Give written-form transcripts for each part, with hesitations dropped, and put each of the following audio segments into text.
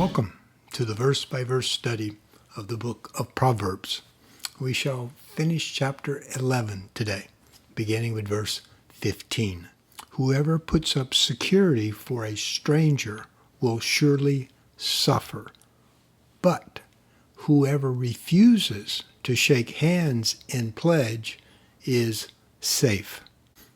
Welcome to the verse-by-verse study of the book of Proverbs. We shall finish chapter 11 today, beginning with verse 15. Whoever puts up security for a stranger will surely suffer, but whoever refuses to shake hands in pledge is safe.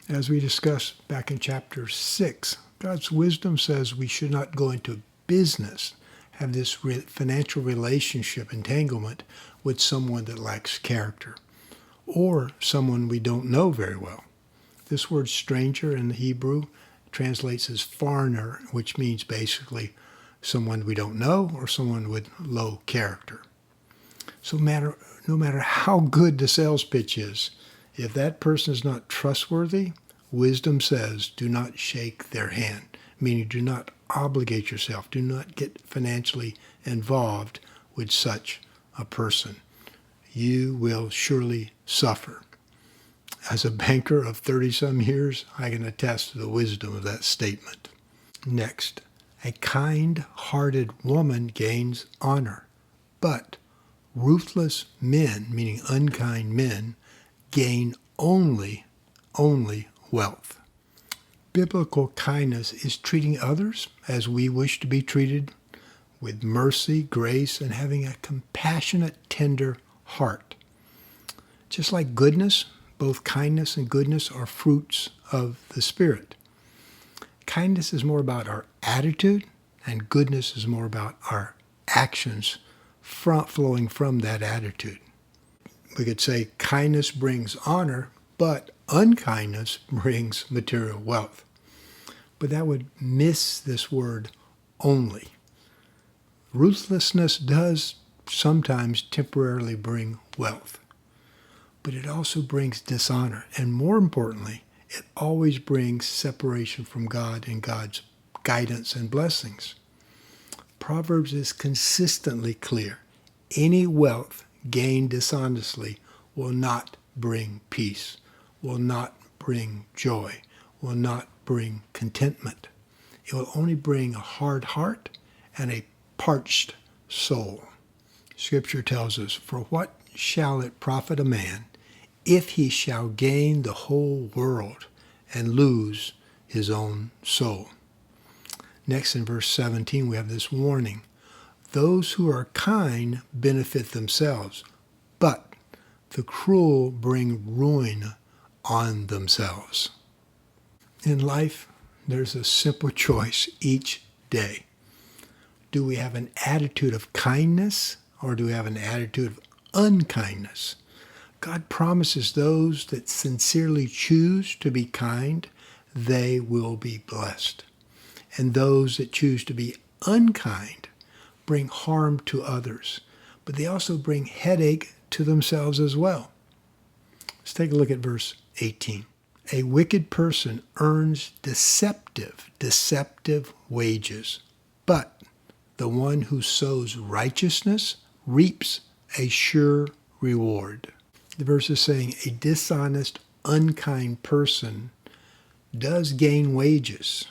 As we discussed back in chapter 6, God's wisdom says we should not go into business, have this financial relationship entanglement with someone that lacks character or someone we don't know very well. This word stranger in the Hebrew translates as foreigner, which means basically someone we don't know or someone with low character. So no matter how good the sales pitch is, if that person is not trustworthy, wisdom says do not shake their hand, meaning do not obligate yourself, do not get financially involved with such a person. You will surely suffer. As a banker of 30-some years, I can attest to the wisdom of that statement. Next, a kind-hearted woman gains honor, but ruthless men, meaning unkind men, gain only wealth. Biblical kindness is treating others as we wish to be treated, with mercy, grace, and having a compassionate, tender heart. Just like goodness, both kindness and goodness are fruits of the Spirit. Kindness is more about our attitude, and goodness is more about our actions flowing from that attitude. We could say kindness brings honor, but unkindness brings material wealth. But that would miss this word only. Ruthlessness does sometimes temporarily bring wealth, but it also brings dishonor. And more importantly, it always brings separation from God and God's guidance and blessings. Proverbs is consistently clear. Any wealth gained dishonestly will not bring peace, will not bring joy, will not bring contentment. It will only bring a hard heart and a parched soul. Scripture tells us, "For what shall it profit a man if he shall gain the whole world and lose his own soul?" Next in verse 17 we have this warning. Those who are kind benefit themselves, but the cruel bring ruin on themselves. In life, there's a simple choice each day. Do we have an attitude of kindness or do we have an attitude of unkindness? God promises those that sincerely choose to be kind, they will be blessed. And those that choose to be unkind bring harm to others, but they also bring headache to themselves as well. Let's take a look at verse 18. A wicked person earns deceptive wages, but the one who sows righteousness reaps a sure reward. The verse is saying a dishonest, unkind person does gain wages,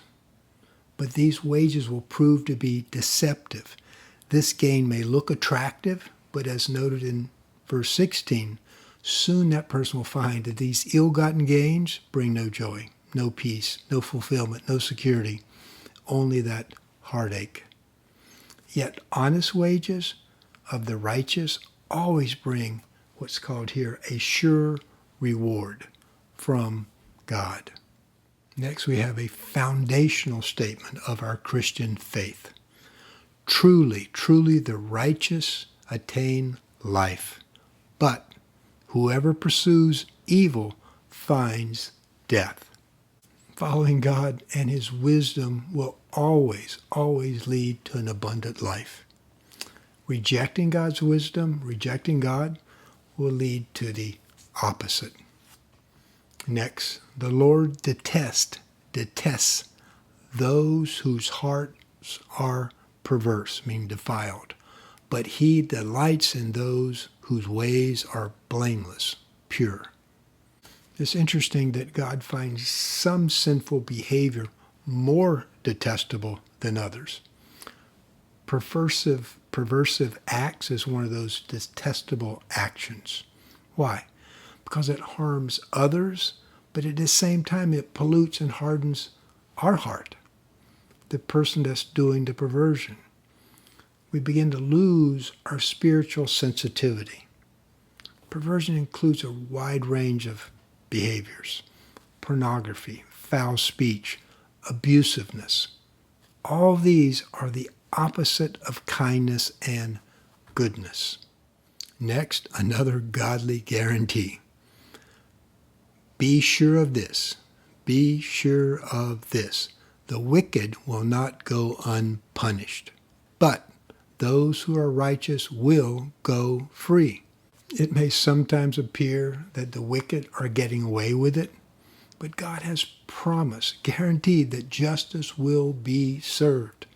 but these wages will prove to be deceptive. This gain may look attractive, but as noted in verse 16, soon that person will find that these ill-gotten gains bring no joy, no peace, no fulfillment, no security, only that heartache. Yet honest wages of the righteous always bring what's called here a sure reward from God. Next, we have a foundational statement of our Christian faith. Truly, the righteous attain life, but whoever pursues evil finds death. Following God and his wisdom will always lead to an abundant life. Rejecting God's wisdom, rejecting God, will lead to the opposite. Next, the Lord detests those whose hearts are perverse, meaning defiled, but he delights in those whose ways are blameless, pure. It's interesting that God finds some sinful behavior more detestable than others. Perversive acts is one of those detestable actions. Why? Because it harms others, but at the same time it pollutes and hardens our heart, the person that's doing the perversion. We begin to lose our spiritual sensitivity. Perversion includes a wide range of behaviors: pornography, foul speech, abusiveness. All these are the opposite of kindness and goodness. Next, another godly guarantee. Be sure of this. Be sure of this. The wicked will not go unpunished, but those who are righteous will go free. It may sometimes appear that the wicked are getting away with it, but God has promised, guaranteed, that justice will be served.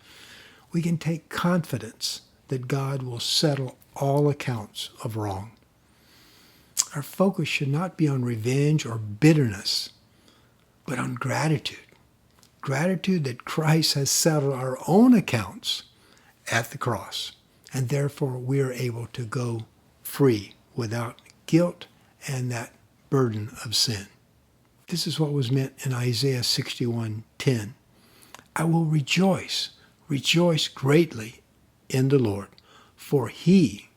We can take confidence that God will settle all accounts of wrong. Our focus should not be on revenge or bitterness, but on gratitude. Gratitude that Christ has settled our own accounts at the cross, and therefore we are able to go free without guilt and that burden of sin. This is what was meant in Isaiah 61:10. I will rejoice greatly in the Lord, for he,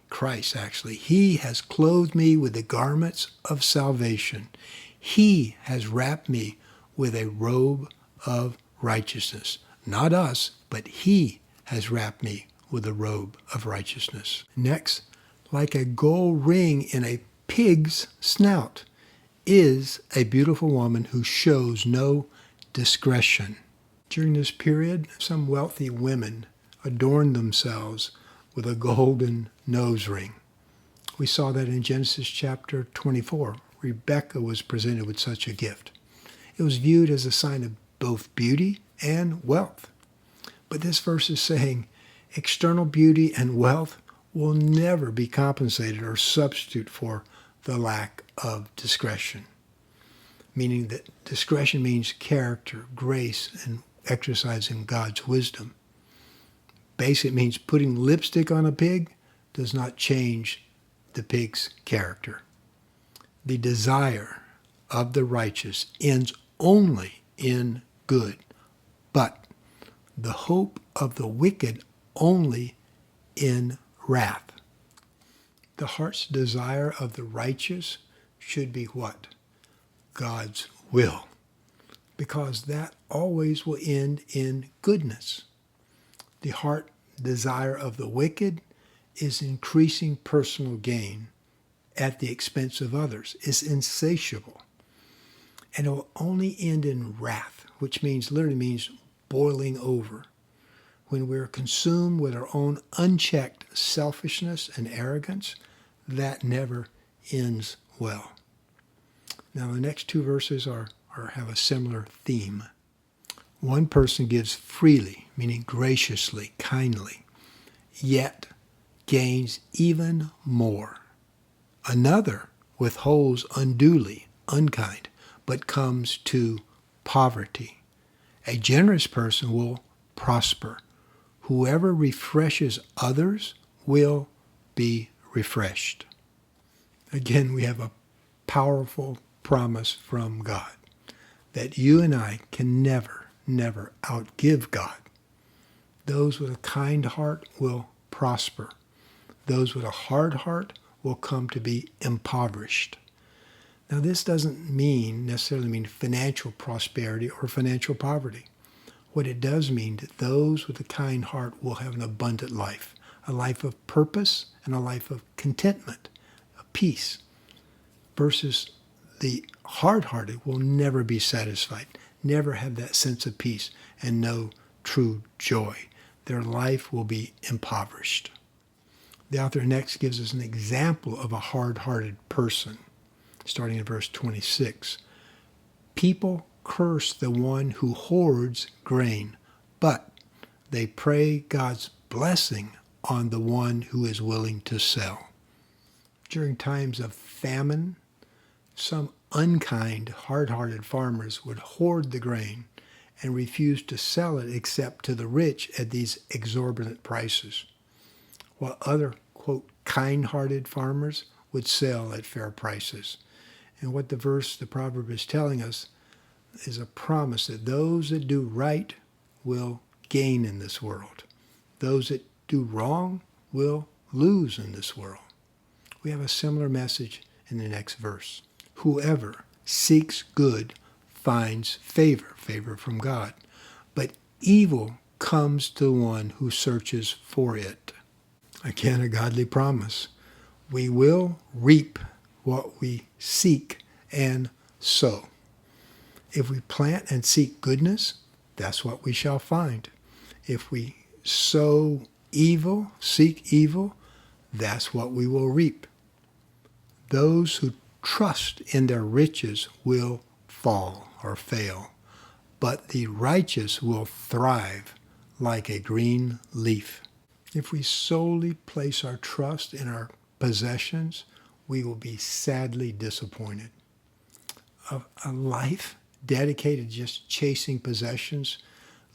Christ actually, he has clothed me with the garments of salvation. He has wrapped me with a robe of righteousness. Not us, but he has wrapped me with a robe of righteousness. Next, like a gold ring in a pig's snout is a beautiful woman who shows no discretion. During this period, some wealthy women adorned themselves with a golden nose ring. We saw that in Genesis chapter 24. Rebekah was presented with such a gift. It was viewed as a sign of both beauty and wealth. But this verse is saying external beauty and wealth will never be compensated or substitute for the lack of discretion. Meaning that discretion means character, grace, and exercising God's wisdom. Basically, it means putting lipstick on a pig does not change the pig's character. The desire of the righteous ends only in good, but the hope of the wicked only in wrath. The heart's desire of the righteous should be what? God's will, because that always will end in goodness. The heart desire of the wicked is increasing personal gain at the expense of others. It's insatiable. And it will only end in wrath, which literally means boiling over. When we're consumed with our own unchecked selfishness and arrogance, that never ends well. Now the next two verses have a similar theme. One person gives freely, meaning graciously, kindly, yet gains even more. Another withholds unduly, unkind, but comes to poverty. A generous person will prosper. Whoever refreshes others will be refreshed. Again, we have a powerful promise from God that you and I can never outgive God. Those with a kind heart will prosper. Those with a hard heart will come to be impoverished. Now, this doesn't necessarily mean financial prosperity or financial poverty. What it does mean that those with a kind heart will have an abundant life, a life of purpose and a life of contentment, of peace, versus the hard-hearted will never be satisfied, never have that sense of peace and no true joy. Their life will be impoverished. The author next gives us an example of a hard-hearted person, starting in verse 26. People curse the one who hoards grain, but they pray God's blessing on the one who is willing to sell. During times of famine, some unkind, hard-hearted farmers would hoard the grain and refuse to sell it except to the rich at these exorbitant prices, while other, quote, kind-hearted farmers would sell at fair prices. And what the proverb is telling us is a promise that those that do right will gain in this world. Those that do wrong will lose in this world. We have a similar message in the next verse. Whoever seeks good finds favor from God. But evil comes to the one who searches for it. Again, a godly promise. We will reap what we seek and sow. If we plant and seek goodness, that's what we shall find. If we sow evil, seek evil, that's what we will reap. Those who trust in their riches will fall or fail, but the righteous will thrive like a green leaf. If we solely place our trust in our possessions, we will be sadly disappointed. A life dedicated to just chasing possessions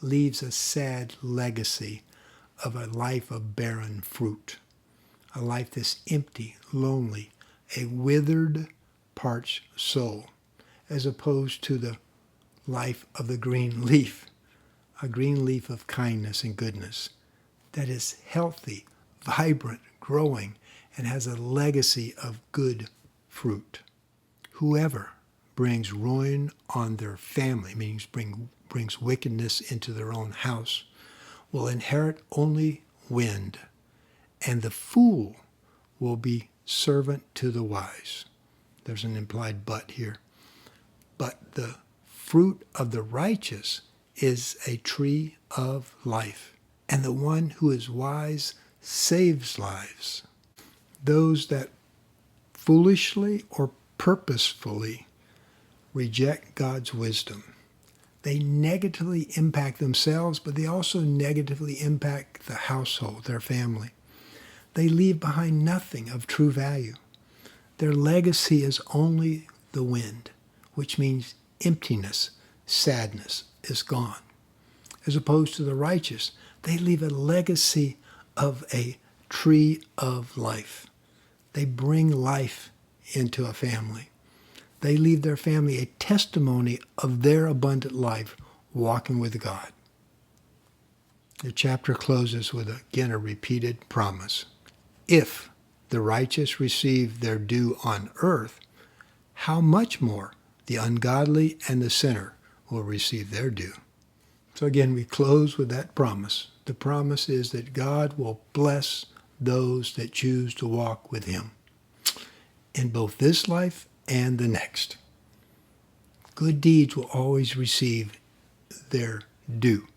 leaves a sad legacy of a life of barren fruit, a life that's empty, lonely, a withered, parched soul, as opposed to the life of the green leaf, a green leaf of kindness and goodness that is healthy, vibrant, growing, and has a legacy of good fruit. Whoever brings ruin on their family, meaning brings wickedness into their own house, will inherit only wind, and the fool will be servant to the wise. There's an implied but here. But the fruit of the righteous is a tree of life, and the one who is wise saves lives. Those that foolishly or purposefully reject God's wisdom, they negatively impact themselves, but they also negatively impact the household, their family. They leave behind nothing of true value. Their legacy is only the wind, which means emptiness, sadness is gone. As opposed to the righteous, they leave a legacy of a tree of life. They bring life into a family. They leave their family a testimony of their abundant life walking with God. The chapter closes with, again, a repeated promise. If the righteous receive their due on earth, how much more the ungodly and the sinner will receive their due. So again, we close with that promise. The promise is that God will bless those that choose to walk with him in both this life and the next. Good deeds will always receive their due.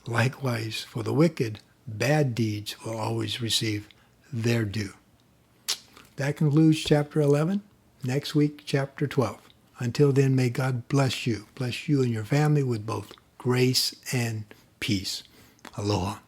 Likewise, for the wicked, bad deeds will always receive their due. That concludes chapter 11. Next week, chapter 12. Until then, may God bless you and your family with both grace and peace. Aloha.